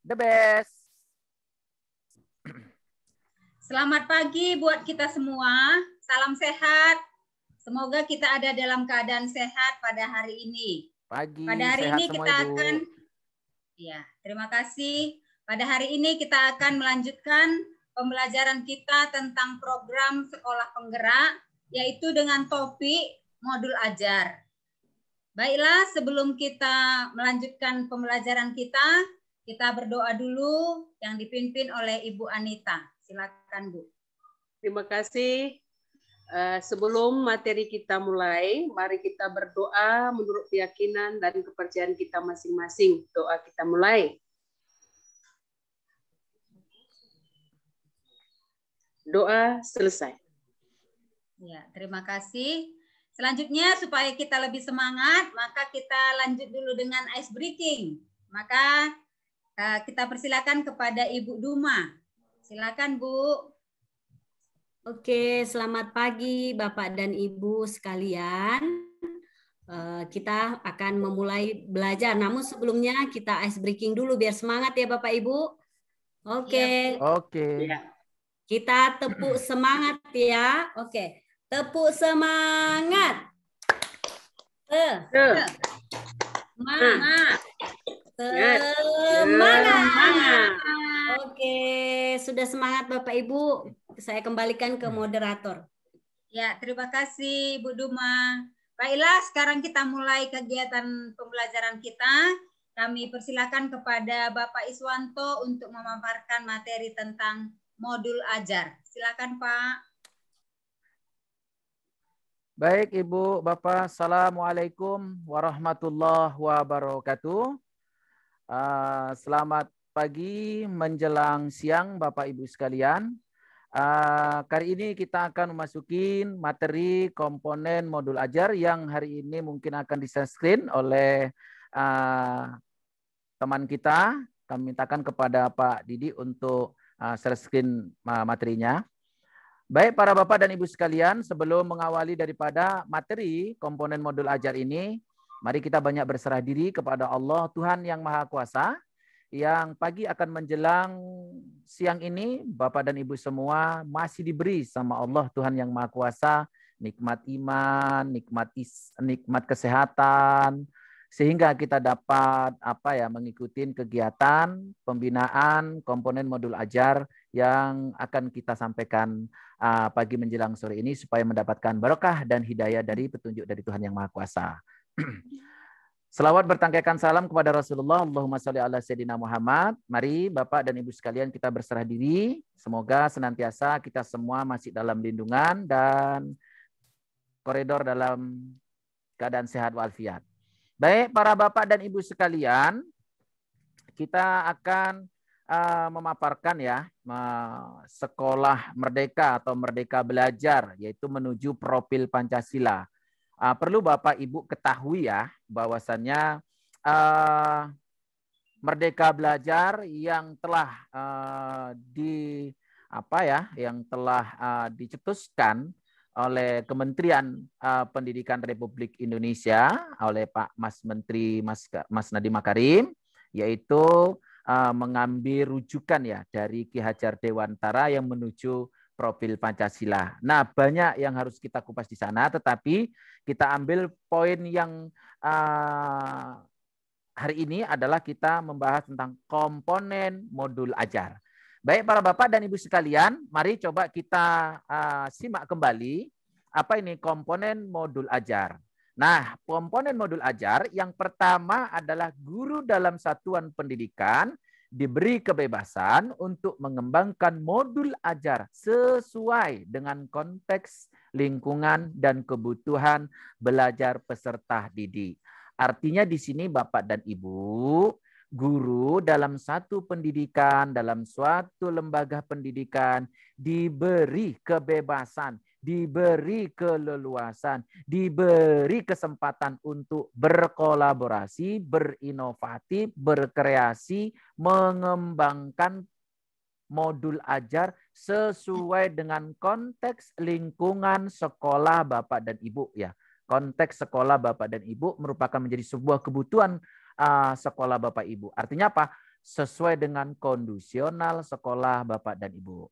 the best. Selamat pagi buat kita semua. Salam sehat. Semoga kita ada dalam keadaan sehat pada hari ini. Pagi, pada hari sehat ini semua, kita Ibu. akan, ya, terima kasih. Pada hari ini kita akan melanjutkan pembelajaran kita tentang program sekolah penggerak, yaitu dengan topik modul ajar. Baiklah, sebelum kita melanjutkan pembelajaran kita berdoa dulu yang dipimpin oleh Ibu Anita. Silakan, Bu. Terima kasih. Sebelum materi kita mulai, mari kita berdoa menurut keyakinan dan kepercayaan kita masing-masing. Doa kita mulai. Doa selesai. Ya, terima kasih. Selanjutnya, supaya kita lebih semangat, maka kita lanjut dulu dengan ice breaking. Maka kita persilakan kepada Ibu Duma. Silakan, Bu. Oke, selamat pagi Bapak dan Ibu sekalian. Kita akan memulai belajar. Namun sebelumnya kita ice breaking dulu biar semangat ya Bapak Ibu. Oke. Oke. Kita tepuk semangat ya. Oke. Tepuk semangat. Semangat. Semangat. Oke, sudah semangat Bapak Ibu. Saya kembalikan ke moderator. Ya, terima kasih Bu Duma. Baiklah, sekarang kita mulai kegiatan pembelajaran kita. Kami persilakan kepada Bapak Iswanto untuk memaparkan materi tentang modul ajar. Silakan, Pak. Baik, Ibu, Bapak. Assalamualaikum warahmatullahi wabarakatuh. Selamat pagi menjelang siang, Bapak Ibu sekalian. Kali ini kita akan memasuki materi komponen modul ajar yang hari ini mungkin akan di-share screen oleh teman kita. Kami mintakan kepada Pak Didi untuk share screen materinya. Baik para Bapak dan Ibu sekalian, sebelum mengawali daripada materi komponen modul ajar ini, mari kita banyak berserah diri kepada Allah Tuhan yang Maha Kuasa. Yang pagi akan menjelang siang ini, Bapak dan Ibu semua masih diberi sama Allah Tuhan yang Maha Kuasa nikmat iman, nikmat kesehatan, sehingga kita dapat mengikuti kegiatan pembinaan komponen modul ajar yang akan kita sampaikan pagi menjelang sore ini supaya mendapatkan barokah dan hidayah dari petunjuk dari Tuhan yang Maha Kuasa. Selawat bertangkaikan salam kepada Rasulullah. Allahumma sholli ala Sayyidina Muhammad. Mari Bapak dan Ibu sekalian kita berserah diri. Semoga senantiasa kita semua masih dalam lindungan dan koridor dalam keadaan sehat walafiat. Baik para Bapak dan Ibu sekalian, kita akan memaparkan ya sekolah merdeka atau merdeka belajar, yaitu menuju profil Pancasila. Perlu Bapak Ibu ketahui ya bahwasannya merdeka belajar yang telah dicetuskan oleh Kementerian Pendidikan Republik Indonesia oleh Pak Mas Menteri Mas Nadiem Makarim, yaitu mengambil rujukan ya dari Ki Hajar Dewantara yang menuju profil Pancasila. Nah, banyak yang harus kita kupas di sana, tetapi kita ambil poin yang hari ini adalah kita membahas tentang komponen modul ajar. Baik para Bapak dan Ibu sekalian, mari coba kita simak kembali apa ini komponen modul ajar. Nah, komponen modul ajar yang pertama adalah guru dalam satuan pendidikan diberi kebebasan untuk mengembangkan modul ajar sesuai dengan konteks lingkungan dan kebutuhan belajar peserta didik. Artinya di sini Bapak dan Ibu, guru dalam satu pendidikan, dalam suatu lembaga pendidikan diberi kebebasan, diberi keleluasan, diberi kesempatan untuk berkolaborasi, berinovatif, berkreasi, mengembangkan modul ajar sesuai dengan konteks lingkungan sekolah Bapak dan Ibu ya. Konteks sekolah Bapak dan Ibu merupakan menjadi sebuah kebutuhan sekolah Bapak Ibu. Artinya apa? sesuai dengan kondisional sekolah Bapak dan Ibu.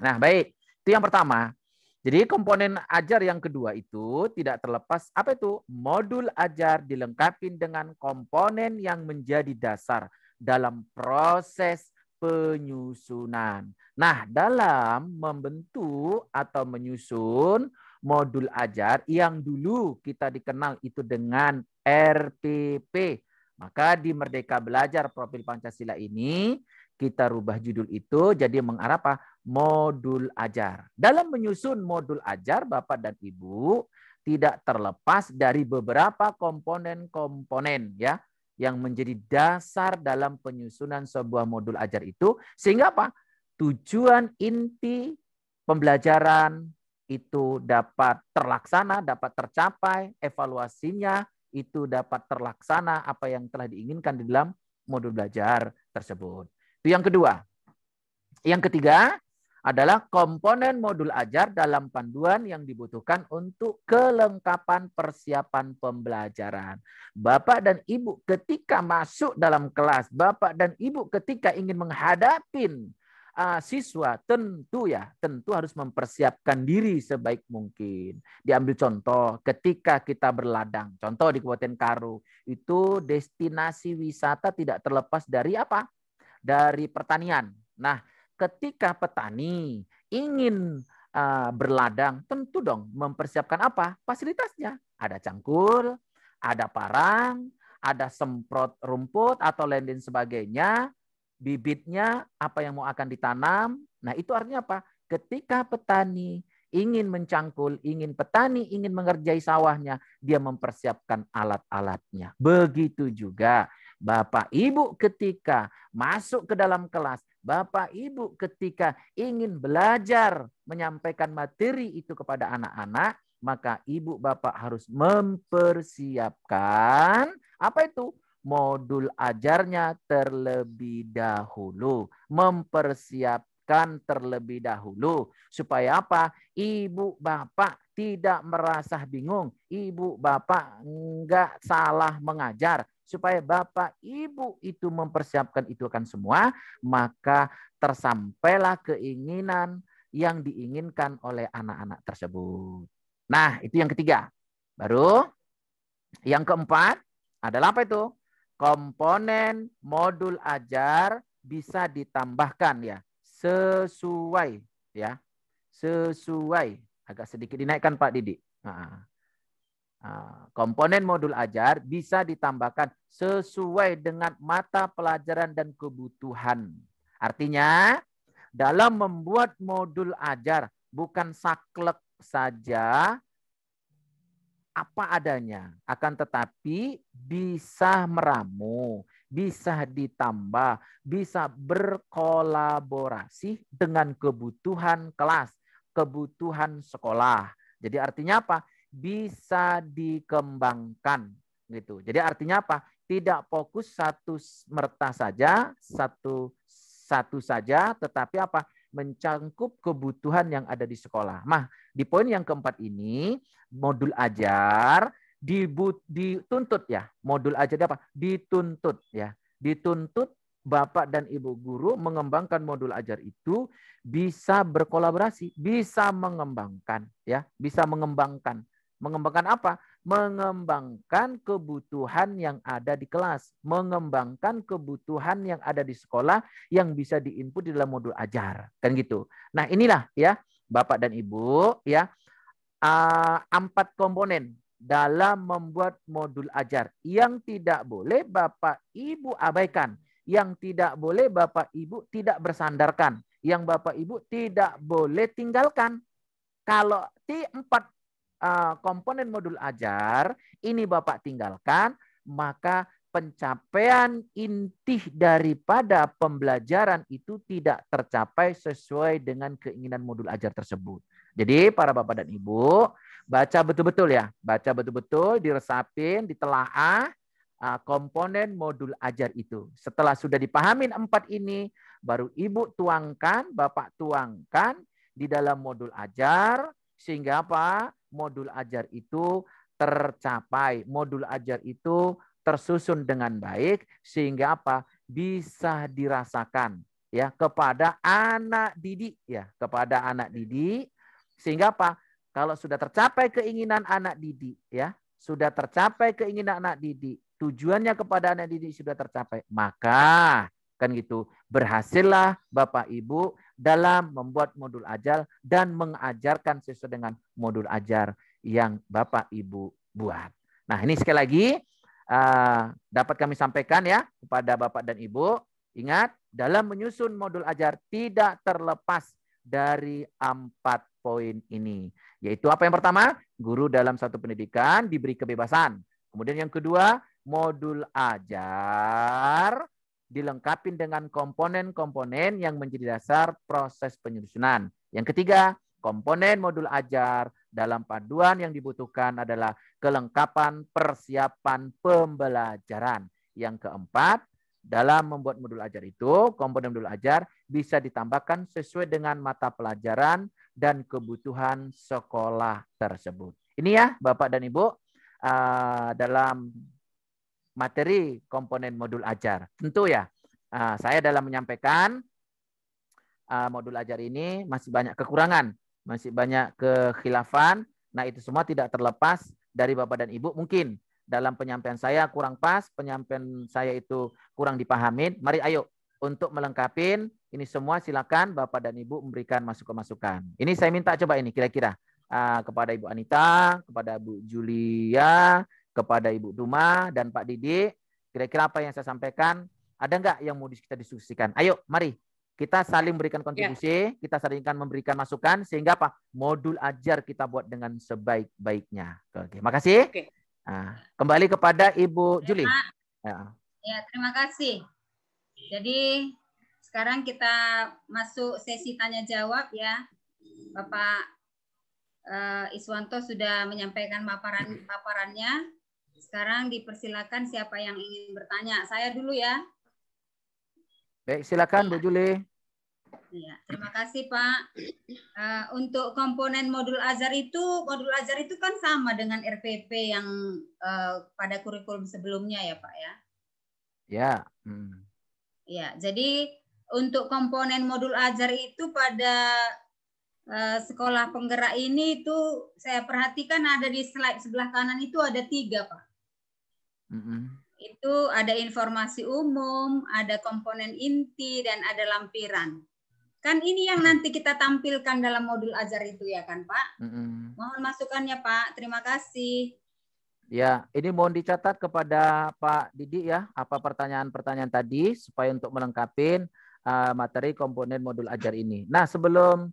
Nah, baik. Itu yang pertama. Jadi komponen ajar yang kedua itu tidak terlepas apa itu? Modul ajar dilengkapi dengan komponen yang menjadi dasar dalam proses penyusunan. Nah, dalam membentuk atau menyusun modul ajar yang dulu kita dikenal itu dengan RPP. Maka di Merdeka Belajar Profil Pancasila ini kita rubah judul itu jadi mengarah apa? Modul ajar. Dalam menyusun modul ajar Bapak dan Ibu tidak terlepas dari beberapa komponen-komponen ya yang menjadi dasar dalam penyusunan sebuah modul ajar itu sehingga apa? Tujuan inti pembelajaran itu dapat terlaksana, dapat tercapai, evaluasinya itu dapat terlaksana apa yang telah diinginkan di dalam modul belajar tersebut. Itu yang kedua. Yang ketiga adalah komponen modul ajar dalam panduan yang dibutuhkan untuk kelengkapan persiapan pembelajaran. Bapak dan Ibu ketika masuk dalam kelas, Bapak dan Ibu ketika ingin menghadapi siswa tentu harus mempersiapkan diri sebaik mungkin. Diambil contoh ketika kita berladang. Contoh di Kabupaten Karo itu destinasi wisata tidak terlepas dari apa? Dari pertanian. Nah, ketika petani ingin berladang, tentu dong mempersiapkan apa? Fasilitasnya. Ada cangkul, ada parang, ada semprot rumput atau lain sebagainya. Bibitnya apa yang mau akan ditanam. Nah, itu artinya apa? Ketika petani ingin mencangkul, petani ingin mengerjai sawahnya, dia mempersiapkan alat-alatnya. Begitu juga Bapak Ibu ketika masuk ke dalam kelas, Bapak Ibu ketika ingin belajar menyampaikan materi itu kepada anak-anak, maka Ibu Bapak harus mempersiapkan apa itu? Modul ajarnya terlebih dahulu. Mempersiapkan terlebih dahulu. Supaya apa? Ibu Bapak tidak merasa bingung. Ibu Bapak enggak salah mengajar. Supaya Bapak Ibu itu mempersiapkan itu kan semua, maka tersampailah keinginan yang diinginkan oleh anak-anak tersebut. Nah, itu yang ketiga. Baru yang keempat adalah apa itu? Komponen modul ajar bisa ditambahkan ya sesuai agak sedikit dinaikkan Pak Didi. Komponen modul ajar bisa ditambahkan sesuai dengan mata pelajaran dan kebutuhan. Artinya dalam membuat modul ajar bukan saklek saja apa adanya, akan tetapi bisa meramu, bisa ditambah, bisa berkolaborasi dengan kebutuhan kelas, kebutuhan sekolah. Jadi artinya apa? Bisa dikembangkan gitu. Jadi artinya apa? Tidak fokus satu merta saja, satu saja, tetapi apa? Mencangkup kebutuhan yang ada di sekolah. Nah, di poin yang keempat ini, modul ajar dituntut ya. Modul ajar apa? Dituntut ya. Dituntut Bapak dan Ibu guru mengembangkan modul ajar itu bisa berkolaborasi, bisa mengembangkan ya, bisa mengembangkan. Mengembangkan apa? Mengembangkan kebutuhan yang ada di kelas, mengembangkan kebutuhan yang ada di sekolah yang bisa diinput di dalam modul ajar, kan gitu. Nah, inilah ya Bapak dan Ibu ya 4 komponen dalam membuat modul ajar yang tidak boleh Bapak Ibu abaikan, yang tidak boleh Bapak Ibu tidak bersandarkan, yang Bapak Ibu tidak boleh tinggalkan. Kalau 4 komponen modul ajar ini Bapak tinggalkan, maka pencapaian inti daripada pembelajaran itu tidak tercapai sesuai dengan keinginan modul ajar tersebut. Jadi para Bapak dan Ibu, baca betul-betul ya. Baca betul-betul, diresapin, ditelaah komponen modul ajar itu. Setelah sudah dipahamin 4 ini, baru Ibu tuangkan, Bapak tuangkan di dalam modul ajar, sehingga apa? Modul ajar itu tercapai. Modul ajar itu tersusun dengan baik, sehingga apa? bisa dirasakan ya kepada anak didik ya, kepada anak didik, sehingga apa? Kalau sudah tercapai keinginan anak didik ya, sudah tercapai keinginan anak didik, tujuannya kepada anak didik sudah tercapai, maka kan gitu, berhasillah Bapak Ibu dalam membuat modul ajar dan mengajarkan sesuai dengan modul ajar yang Bapak Ibu buat. Nah, ini sekali lagi dapat kami sampaikan ya kepada Bapak dan Ibu. Ingat, dalam menyusun modul ajar tidak terlepas dari 4 poin ini. Yaitu apa yang pertama? Guru dalam satu pendidikan diberi kebebasan. Kemudian yang kedua, modul ajar dilengkapi dengan komponen-komponen yang menjadi dasar proses penyusunan. Yang ketiga, komponen modul ajar dalam paduan yang dibutuhkan adalah kelengkapan persiapan pembelajaran. Yang keempat, dalam membuat modul ajar itu, komponen modul ajar bisa ditambahkan sesuai dengan mata pelajaran dan kebutuhan sekolah tersebut. Ini ya Bapak dan Ibu, dalam materi komponen modul ajar. Tentu ya, saya dalam menyampaikan modul ajar ini masih banyak kekurangan, masih banyak kekhilafan. Nah, itu semua tidak terlepas dari Bapak dan Ibu. Mungkin dalam penyampaian saya kurang pas, penyampaian saya itu kurang dipahamin. Mari ayo untuk melengkapi ini semua, silakan Bapak dan Ibu memberikan masukan-masukan. Ini saya minta coba ini kira-kira kepada Ibu Anita, kepada Bu Julia, kepada Ibu Duma dan Pak Didi. Kira-kira apa yang saya sampaikan, ada nggak yang mau kita diskusikan? Ayo, mari kita saling memberikan kontribusi, kita saling memberikan masukan, sehingga apa? Modul ajar kita buat dengan sebaik-baiknya. Oke, makasih. Oke. Nah, kembali kepada Ibu Juli. Ya, terima kasih. Jadi sekarang kita masuk sesi tanya jawab ya. Bapak Iswanto sudah menyampaikan paparannya. Sekarang dipersilakan siapa yang ingin bertanya. Saya dulu ya. Baik, silakan Bu Juli. Ya, terima kasih Pak. Untuk komponen modul ajar itu kan sama dengan RPP yang pada kurikulum sebelumnya ya Pak ya. Ya. Ya, jadi untuk komponen modul ajar itu pada sekolah penggerak ini itu saya perhatikan ada di slide sebelah kanan itu ada 3 Pak. Itu ada informasi umum, ada komponen inti, dan ada lampiran. Kan ini yang nanti kita tampilkan dalam modul ajar itu ya kan Pak? Mohon masukannya Pak, terima kasih. Ya, ini mohon dicatat kepada Pak Didi ya, apa pertanyaan-pertanyaan tadi supaya untuk melengkapi materi komponen modul ajar ini. Nah, sebelum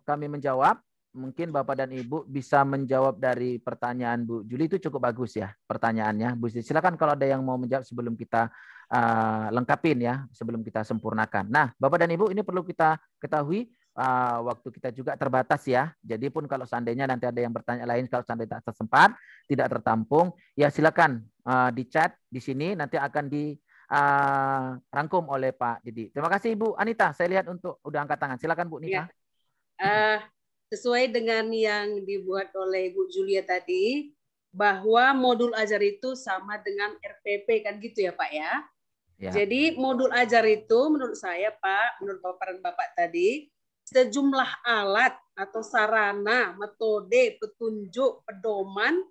kami menjawab, mungkin Bapak dan Ibu bisa menjawab dari pertanyaan Bu Juli, itu cukup bagus ya pertanyaannya. Bu, silakan kalau ada yang mau menjawab sebelum kita lengkapin ya, sebelum kita sempurnakan. Nah, Bapak dan Ibu, ini perlu kita ketahui waktu kita juga terbatas ya. Jadi pun kalau seandainya nanti ada yang bertanya lain, kalau seandainya tak sempat, tidak tertampung, ya silakan di chat di sini, nanti akan dirangkum oleh Pak Didi. Terima kasih Ibu Anita, saya lihat untuk udah angkat tangan. Silakan Bu Anita. Ya. Sesuai dengan yang dibuat oleh Bu Julia tadi, bahwa modul ajar itu sama dengan RPP kan gitu ya Pak ya. Jadi modul ajar itu menurut saya Pak, menurut paparan Bapak tadi, sejumlah alat atau sarana, metode, petunjuk, pedoman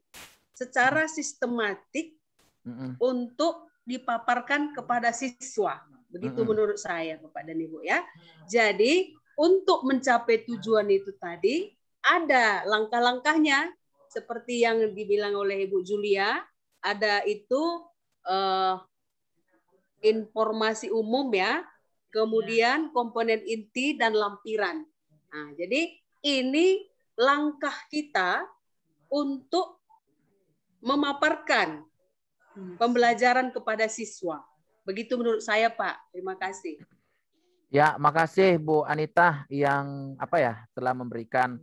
secara sistematik untuk dipaparkan kepada siswa. Begitu menurut saya Bapak dan Ibu ya. Jadi untuk mencapai tujuan itu tadi ada langkah-langkahnya seperti yang dibilang oleh Ibu Julia, ada itu informasi umum ya, kemudian komponen inti dan lampiran. Nah, jadi ini langkah kita untuk memaparkan pembelajaran kepada siswa. Begitu menurut saya Pak. Terima kasih. Ya, makasih Bu Anita yang telah memberikan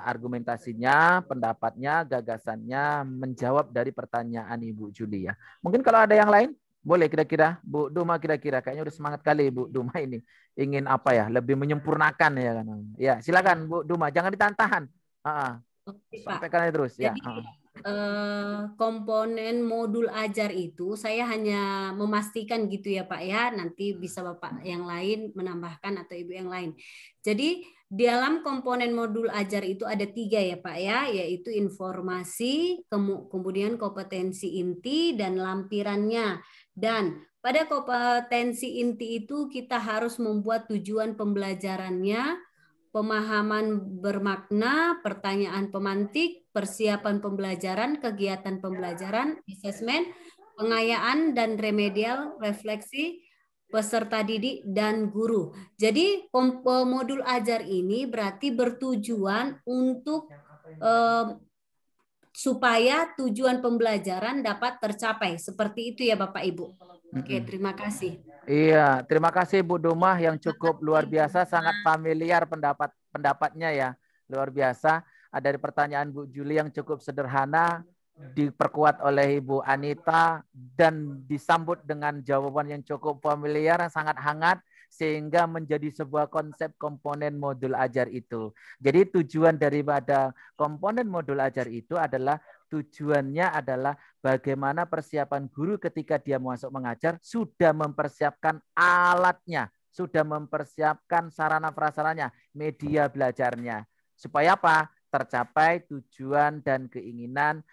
argumentasinya, pendapatnya, gagasannya, menjawab dari pertanyaan Ibu Juli ya. Mungkin kalau ada yang lain, boleh kira-kira Bu Duma, kira-kira kayaknya udah semangat kali Bu Duma ini ingin lebih menyempurnakan ya kan. Ya, silakan Bu Duma, jangan ditahan-tahan. Sampaikan aja terus. Jadi, ya. komponen modul ajar itu saya hanya memastikan gitu ya Pak ya, nanti bisa Bapak yang lain menambahkan atau Ibu yang lain. Jadi dalam komponen modul ajar itu ada 3 ya Pak ya, yaitu informasi, kemudian kompetensi inti dan lampirannya. Dan pada kompetensi inti itu kita harus membuat tujuan pembelajarannya, pemahaman bermakna, pertanyaan pemantik, persiapan pembelajaran, kegiatan pembelajaran, asesmen, pengayaan dan remedial, refleksi, peserta didik, dan guru. Jadi modul ajar ini berarti bertujuan untuk supaya tujuan pembelajaran dapat tercapai. Seperti itu ya Bapak Ibu. Oke, terima kasih. Iya, terima kasih Bu Dumah yang cukup luar biasa, sangat familiar pendapatnya ya. Luar biasa. Dari pertanyaan Bu Juli yang cukup sederhana, diperkuat oleh Ibu Anita, dan disambut dengan jawaban yang cukup familiar, sangat hangat, sehingga menjadi sebuah konsep komponen modul ajar itu. Jadi tujuan daripada komponen modul ajar itu adalah tujuannya adalah bagaimana persiapan guru ketika dia masuk mengajar sudah mempersiapkan alatnya, sudah mempersiapkan sarana prasarannya, media belajarnya. Supaya apa? Tercapai tujuan dan keinginan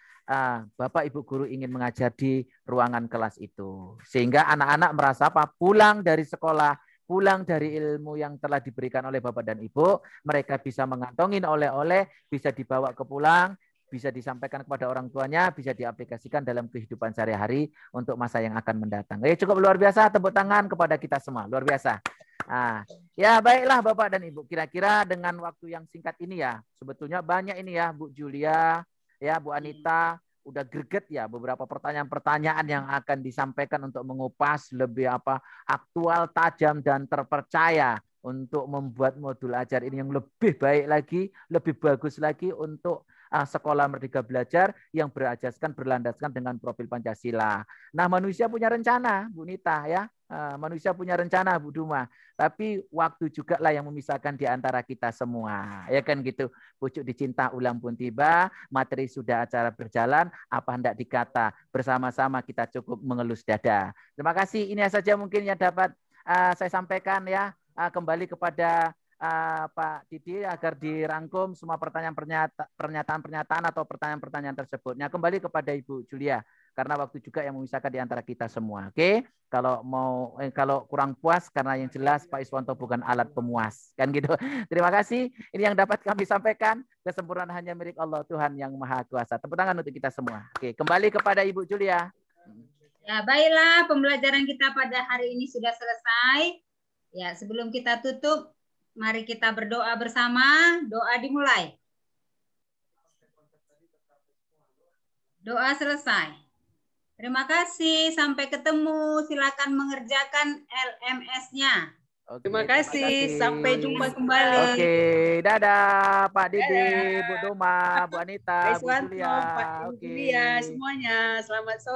Bapak Ibu guru ingin mengajar di ruangan kelas itu. Sehingga anak-anak merasa apa? Pulang dari sekolah, pulang dari ilmu yang telah diberikan oleh Bapak dan Ibu, mereka bisa mengantongin oleh-oleh, bisa dibawa ke pulang, bisa disampaikan kepada orang tuanya, bisa diaplikasikan dalam kehidupan sehari-hari untuk masa yang akan mendatang. Cukup luar biasa, tepuk tangan kepada kita semua, luar biasa. Ya baiklah Bapak dan Ibu, kira-kira dengan waktu yang singkat ini ya, sebetulnya banyak ini ya Bu Julia, ya Bu Anita, udah greget ya beberapa pertanyaan-pertanyaan yang akan disampaikan untuk mengupas lebih aktual, tajam, dan terpercaya untuk membuat modul ajar ini yang lebih baik lagi, lebih bagus lagi untuk sekolah Merdeka Belajar yang berlandaskan dengan profil Pancasila. Nah, manusia punya rencana, Bu Nita ya. Manusia punya rencana, Bu Duma. Tapi waktu juga lah yang memisahkan di antara kita semua. Ya kan gitu. Pucuk dicinta ulang pun tiba, materi sudah acara berjalan, apa hendak dikata. Bersama-sama kita cukup mengelus dada. Terima kasih. Ini saja mungkin yang dapat saya sampaikan ya. Kembali kepada Pak Didi agar dirangkum semua pernyataan-pernyataan atau pertanyaan-pertanyaan tersebut. Nah, kembali kepada Ibu Julia karena waktu juga yang memisahkan di antara kita semua. Oke, kalau kurang puas karena yang jelas Pak Iswanto bukan alat pemuas, kan gitu. Terima kasih. Ini yang dapat kami sampaikan. Kesempurnaan hanya milik Allah Tuhan yang Maha Kuasa. Tepuk tangan untuk kita semua. Oke, kembali kepada Ibu Julia. Ya, baiklah, pembelajaran kita pada hari ini sudah selesai. Ya, sebelum kita tutup, mari kita berdoa bersama. Doa dimulai. Doa selesai. Terima kasih. Sampai ketemu. Silakan mengerjakan LMS-nya. Terima kasih. Sampai jumpa kembali. Oke, dadah Pak Didi, Bu Doma, Bu Anita, Bu Julia. Pak Julia, semuanya. Selamat sore.